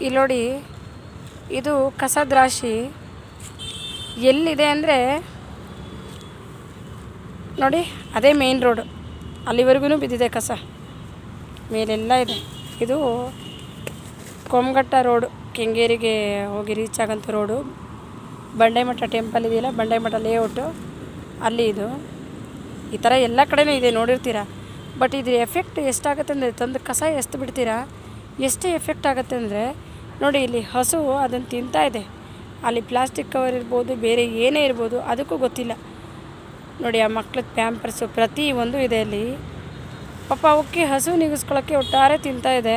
ಇಲ್ಲಿ ನೋಡಿ, ಇದು ಕಸದ ರಾಶಿ ಎಲ್ಲಿದೆ ಅಂದರೆ ನೋಡಿ, ಅದೇ ಮೇನ್ ರೋಡು, ಅಲ್ಲಿವರೆಗೂ ಬಿದ್ದಿದೆ ಕಸ, ಮೇಲೆಲ್ಲ ಇದೆ. ಇದು ಕೊಮ್ಗಟ್ಟ ರೋಡು, ಕೆಂಗೇರಿಗೆ ಹೋಗಿ ರೀಚ್ ಆಗೋಂಥ ರೋಡು. ಬಂಡೆಮಠ ಟೆಂಪಲ್ ಇದೆಯಲ್ಲ, ಬಂಡೆಮಠ ಲೇಔಟು, ಅಲ್ಲಿ ಇದು. ಈ ಥರ ಎಲ್ಲ ಕಡೆನೂ ಇದೆ, ನೋಡಿರ್ತೀರ. ಬಟ್ ಇದ್ರ ಎಫೆಕ್ಟ್ ಎಷ್ಟಾಗುತ್ತೆ ಅಂದರೆ, ತಂದು ಕಸ ಎಷ್ಟು ಬಿಡ್ತೀರಾ, ಎಷ್ಟು ಎಫೆಕ್ಟ್ ಆಗುತ್ತೆ ಅಂದರೆ ನೋಡಿ, ಇಲ್ಲಿ ಹಸು ಅದನ್ನು ತಿಂತಾ ಇದೆ. ಅಲ್ಲಿ ಪ್ಲಾಸ್ಟಿಕ್ ಕವರ್ ಇರ್ಬೋದು, ಬೇರೆ ಏನೇ ಇರ್ಬೋದು, ಅದಕ್ಕೂ ಗೊತ್ತಿಲ್ಲ. ನೋಡಿ, ಆ ಮಕ್ಳದ್ದು ಪ್ಯಾಂಪರ್ಸು ಪ್ರತಿಯೊಂದು ಇದೆ ಅಲ್ಲಿ. ಪಾಪ ಅವಕ್ಕೆ ಹಸು ನಿಗಿಸ್ಕೊಳ್ಳೋಕ್ಕೆ ಒಟ್ಟಾರೆ ತಿಂತಾಯಿದೆ.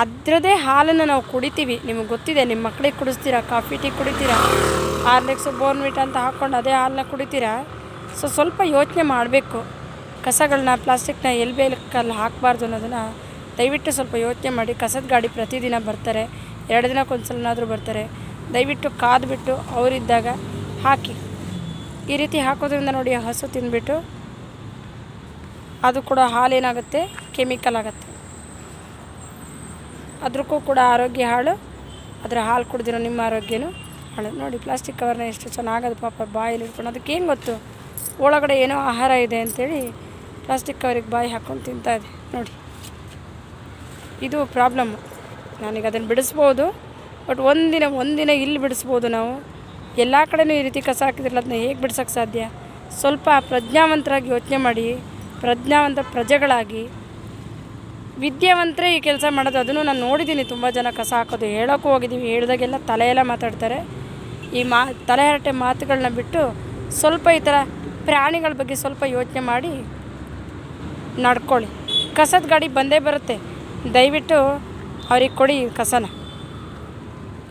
ಅದರದ್ದೇ ಹಾಲನ್ನು ನಾವು ಕುಡಿತೀವಿ. ನಿಮಗೆ ಗೊತ್ತಿದೆ, ನಿಮ್ಮ ಮಕ್ಕಳಿಗೆ ಕುಡಿಸ್ತೀರಾ, ಕಾಫಿ ಟೀ ಕುಡಿತೀರಾ, ಹಾರ್ಲಿಕ್ಸು ಬೋರ್ನ್ವಿಟಾ ಅಂತ ಹಾಕ್ಕೊಂಡು ಅದೇ ಹಾಲನ್ನ ಕುಡಿತೀರಾ. ಸ್ವಲ್ಪ ಯೋಚನೆ ಮಾಡಬೇಕು. ಕಸಗಳನ್ನ, ಪ್ಲಾಸ್ಟಿಕ್ನ ಎಲ್ಲಿ ಬೇಕಲ್ಲಿ ಹಾಕಬಾರ್ದು ಅನ್ನೋದನ್ನು ದಯವಿಟ್ಟು ಸ್ವಲ್ಪ ಯೋಚನೆ ಮಾಡಿ. ಕಸದ ಗಾಡಿ ಪ್ರತಿದಿನ ಬರ್ತಾರೆ, 2 ದಿನಕ್ಕೊಂದ್ಸಲನಾದರೂ ಬರ್ತಾರೆ. ದಯವಿಟ್ಟು ಕಾದ್ಬಿಟ್ಟು ಅವರಿದ್ದಾಗ ಹಾಕಿ. ಈ ರೀತಿ ಹಾಕೋದ್ರಿಂದ ನೋಡಿ, ಹಸು ತಿಂದ್ಬಿಟ್ಟು ಅದು ಕೂಡ ಹಾಲೇನಾಗುತ್ತೆ, ಕೆಮಿಕಲ್ ಆಗುತ್ತೆ. ಅದಕ್ಕೂ ಕೂಡ ಆರೋಗ್ಯ ಹಾಳು, ಅದರ ಹಾಲು ಕುಡಿದಿರೋ ನಿಮ್ಮ ಆರೋಗ್ಯನೂ ಹಾಳು. ನೋಡಿ, ಪ್ಲಾಸ್ಟಿಕ್ ಕವರ್ನ ಎಷ್ಟು ಚೆನ್ನಾಗದು, ಪಾಪ ಬಾಯಲ್ಲಿ ಇಟ್ಕೊಂಡು. ಅದಕ್ಕೆ ಏನು ಗೊತ್ತು ಒಳಗಡೆ ಏನೋ ಆಹಾರ ಇದೆ ಅಂಥೇಳಿ ಪ್ಲಾಸ್ಟಿಕ್ ಕವರಿಗೆ ಬಾಯಿ ಹಾಕ್ಕೊಂಡು ತಿಂತಾಯಿದೆ. ನೋಡಿ, ಇದು ಪ್ರಾಬ್ಲಮ್ಮು. ನಾನೀಗ ಅದನ್ನು ಬಿಡಿಸ್ಬೋದು, ಬಟ್ ಒಂದಿನ ಇಲ್ಲಿ ಬಿಡಿಸ್ಬೋದು ನಾವು. ಎಲ್ಲ ಕಡೆನೂ ಈ ರೀತಿ ಕಸ ಹಾಕಿದ್ರಲ್ಲ, ಅದನ್ನ ಹೇಗೆ ಬಿಡ್ಸೋಕ್ಕೆ ಸಾಧ್ಯ? ಸ್ವಲ್ಪ ಪ್ರಜ್ಞಾವಂತರಾಗಿ ಯೋಚನೆ ಮಾಡಿ, ಪ್ರಜ್ಞಾವಂತ ಪ್ರಜೆಗಳಾಗಿ, ವಿದ್ಯಾವಂತರೇ ಈ ಕೆಲಸ ಮಾಡೋದು. ಅದನ್ನು ನಾನು ನೋಡಿದ್ದೀನಿ, ತುಂಬ ಜನ ಕಸ ಹಾಕೋದು. ಹೇಳೋಕ್ಕೂ ಹೋಗಿದ್ದೀವಿ, ಹೇಳಿದಾಗೆಲ್ಲ ತಲೆಯೆಲ್ಲ ಮಾತಾಡ್ತಾರೆ. ಈ ತಲೆಹರಟೆ ಮಾತುಗಳನ್ನ ಬಿಟ್ಟು ಸ್ವಲ್ಪ ಈ ಥರ ಪ್ರಾಣಿಗಳ ಬಗ್ಗೆ ಸ್ವಲ್ಪ ಯೋಚನೆ ಮಾಡಿ ನಡ್ಕೊಳ್ಳಿ. ಕಸದ ಗಾಡಿ ಬಂದೇ ಬರುತ್ತೆ, ದಯವಿಟ್ಟು ಅವ್ರಿಗೆ ಕೊಡಿ ಕಸನ.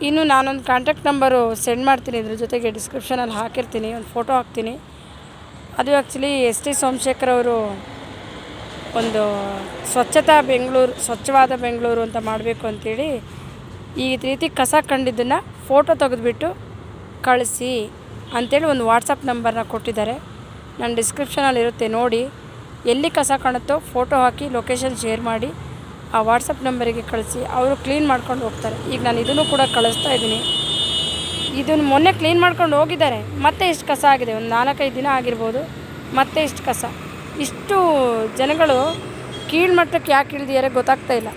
ಇನ್ನು ನಾನೊಂದು ಕಾಂಟ್ಯಾಕ್ಟ್ ನಂಬರು ಸೆಂಡ್ ಮಾಡ್ತೀನಿ, ಇದ್ರ ಜೊತೆಗೆ ಡಿಸ್ಕ್ರಿಪ್ಷನಲ್ಲಿ ಹಾಕಿರ್ತೀನಿ, ಒಂದು ಫೋಟೋ ಹಾಕ್ತೀನಿ. ಅದು ಆ್ಯಕ್ಚುಲಿ ಟಿ ಸೋಮಶೇಖರ್ ಅವರು ಒಂದು ಸ್ವಚ್ಛವಾದ ಬೆಂಗಳೂರು ಅಂತ ಮಾಡಬೇಕು ಅಂಥೇಳಿ ಈ ರೀತಿ ಕಸ ಕಂಡಿದ್ದನ್ನು ಫೋಟೋ ತೆಗೆದುಬಿಟ್ಟು ಕಳಿಸಿ ಅಂಥೇಳಿ ಒಂದು ವಾಟ್ಸಪ್ ನಂಬರ್ನ ಕೊಟ್ಟಿದ್ದಾರೆ. ನಾನು ಡಿಸ್ಕ್ರಿಪ್ಷನಲ್ಲಿ ಇರುತ್ತೆ, ನೋಡಿ. ಎಲ್ಲಿ ಕಸ ಕಾಣುತ್ತೋ ಫೋಟೋ ಹಾಕಿ ಲೊಕೇಶನ್ ಶೇರ್ ಮಾಡಿ ಆ ವಾಟ್ಸಪ್ ನಂಬರಿಗೆ ಕಳಿಸಿ, ಅವರು ಕ್ಲೀನ್ ಮಾಡ್ಕೊಂಡು ಹೋಗ್ತಾರೆ. ಈಗ ನಾನು ಇದನ್ನು ಕೂಡ ಕಳಿಸ್ತಾ ಇದ್ದೀನಿ. ಇದನ್ನು ಮೊನ್ನೆ ಕ್ಲೀನ್ ಮಾಡ್ಕೊಂಡು ಹೋಗಿದ್ದಾರೆ, ಮತ್ತೆ ಇಷ್ಟು ಕಸ ಆಗಿದೆ. ಒಂದು 4-5 ದಿನ ಆಗಿರ್ಬೋದು, ಮತ್ತೆ ಇಷ್ಟು ಕಸ. ಇಷ್ಟು ಜನಗಳು ಕೀಳ್ಮಟ್ಟಕ್ಕೆ ಯಾಕೆ ಇಳಿದಿದ್ದಾರೆ ಗೊತ್ತಾಗ್ತಾ ಇಲ್ಲ.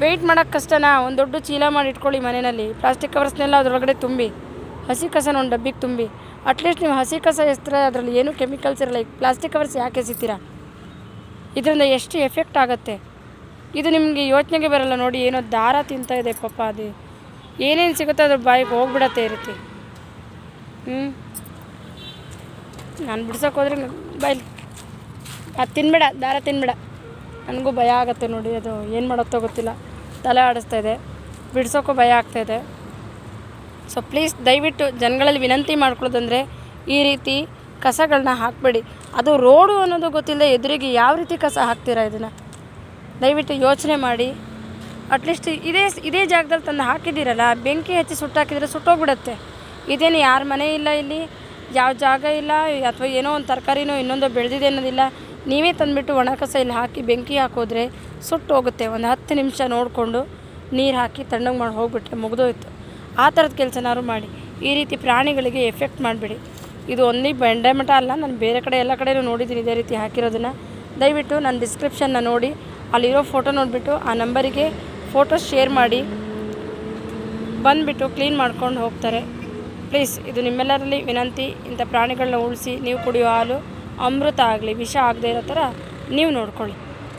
ವೆಯ್ಟ್ ಮಾಡೋಕ್ಕೆ ಕಷ್ಟನಾ? ಒಂದು ದೊಡ್ಡ ಚೀಲ ಮಾಡಿ ಇಟ್ಕೊಳ್ಳಿ ಮನೆಯಲ್ಲಿ, ಪ್ಲಾಸ್ಟಿಕ್ ಕವರ್ಸ್ನೆಲ್ಲ ಅದರೊಳಗಡೆ ತುಂಬಿ, ಹಸಿ ಕಸನ ಒಂದು ಡಬ್ಬಿಗೆ ತುಂಬಿ. ಅಟ್ಲೀಸ್ಟ್ ನೀವು ಹಸಿ ಕಸ ಎಸ್ತಾರೆ, ಅದರಲ್ಲಿ ಏನೂ ಕೆಮಿಕಲ್ಸ್ ಇರಲ್ಲ. ಈಗ ಪ್ಲಾಸ್ಟಿಕ್ ಕವರ್ಸ್ ಯಾಕೆ ಎಸಿತೀರಾ? ಇದರಿಂದ ಎಷ್ಟು ಎಫೆಕ್ಟ್ ಆಗುತ್ತೆ ಇದು ನಿಮಗೆ ಯೋಚನೆಗೆ ಬರಲ್ಲ. ನೋಡಿ, ಏನೋ ದಾರ ತಿಂತಾ ಇದೆ ಪಾಪ, ಅದು ಏನೇನು ಸಿಗುತ್ತೋ ಅದ್ರ ಬಾಯಿಗೆ ಹೋಗ್ಬಿಡತ್ತೆ ಇರುತ್ತೆ. ನಾನು ಬಿಡ್ಸೋಕೆ ಹೋದ್ರೆ ಬಾಯ್ಲಿ ಅದು ತಿನ್ಬೇಡ, ದಾರ ತಿನ್ಬೇಡ. ನನಗೂ ಭಯ ಆಗುತ್ತೆ ನೋಡಿ, ಅದು ಏನು ಮಾಡೋತ್ತೋ ಗೊತ್ತಿಲ್ಲ, ತಲೆ ಆಡಿಸ್ತಾ ಇದೆ, ಬಿಡ್ಸೋಕ್ಕೂ ಭಯ ಆಗ್ತಾಯಿದೆ. ಸೊ ಪ್ಲೀಸ್ ದಯವಿಟ್ಟು ಜನಗಳಲ್ಲಿ ವಿನಂತಿ ಮಾಡ್ಕೊಳ್ಳೋದಂದರೆ, ಈ ರೀತಿ ಕಸಗಳನ್ನ ಹಾಕಬೇಡಿ. ಅದು ರೋಡು ಅನ್ನೋದು ಗೊತ್ತಿಲ್ಲದೆ ಎದುರಿಗೆ ಯಾವ ರೀತಿ ಕಸ ಹಾಕ್ತೀರಾ? ಇದನ್ನು ದಯವಿಟ್ಟು ಯೋಚನೆ ಮಾಡಿ. ಅಟ್ಲೀಸ್ಟ್ ಇದೇ ಜಾಗದಲ್ಲಿ ತಂದು ಹಾಕಿದ್ದೀರಲ್ಲ, ಬೆಂಕಿ ಹಚ್ಚಿ ಸುಟ್ಟಾಕಿದರೆ ಸುಟ್ಟೋಗ್ಬಿಡುತ್ತೆ. ಇದೇನು ಯಾರ ಮನೆ ಇಲ್ಲ, ಇಲ್ಲಿ ಯಾವ ಜಾಗ ಇಲ್ಲ, ಅಥವಾ ಏನೋ ಒಂದು ತರಕಾರಿನೋ ಇನ್ನೊಂದು ಬೆಳೆದಿದೆ ಅನ್ನೋದಿಲ್ಲ. ನೀವೇ ತಂದುಬಿಟ್ಟು ಒಣ ಕಸ ಇಲ್ಲಿ ಹಾಕಿ ಬೆಂಕಿ ಹಾಕೋದ್ರೆ ಸುಟ್ಟು ಹೋಗುತ್ತೆ. ಒಂದು 10 ನಿಮಿಷ ನೋಡಿಕೊಂಡು ನೀರು ಹಾಕಿ ತಣ್ಣಗೆ ಮಾಡಿ ಹೋಗ್ಬಿಟ್ರೆ ಮುಗಿದೋಯ್ತು. ಆ ಥರದ ಕೆಲಸನಾದ್ರು ಮಾಡಿ. ಈ ರೀತಿ ಪ್ರಾಣಿಗಳಿಗೆ ಎಫೆಕ್ಟ್ ಮಾಡಿಬಿಡಿ. ಇದು ಒಂದೇ ಬಂಡೆಮಠ ಅಲ್ಲ, ನಾನು ಬೇರೆ ಕಡೆ ಎಲ್ಲ ಕಡೆಯೂ ನೋಡಿದ್ದೀನಿ ಇದೇ ರೀತಿ ಹಾಕಿರೋದನ್ನು. ದಯವಿಟ್ಟು ನನ್ನ ಡಿಸ್ಕ್ರಿಪ್ಷನ್ನ ನೋಡಿ, ಅಲ್ಲಿರೋ ಫೋಟೋ ನೋಡಿಬಿಟ್ಟು ಆ ನಂಬರಿಗೆ ಫೋಟೋ ಶೇರ್ ಮಾಡಿ, ಬಂದುಬಿಟ್ಟು ಕ್ಲೀನ್ ಮಾಡ್ಕೊಂಡು ಹೋಗ್ತಾರೆ. ಪ್ಲೀಸ್, ಇದು ನಿಮ್ಮೆಲ್ಲರಲ್ಲಿ ವಿನಂತಿ. ಇಂಥ ಪ್ರಾಣಿಗಳನ್ನ ಉಳಿಸಿ, ನೀವು ಕುಡಿಯೋ ಹಾಲು ಅಮೃತ ಆಗಲಿ, ವಿಷ ಆಗದೆ ಇರೋ ಥರ ನೀವು ನೋಡ್ಕೊಳ್ಳಿ.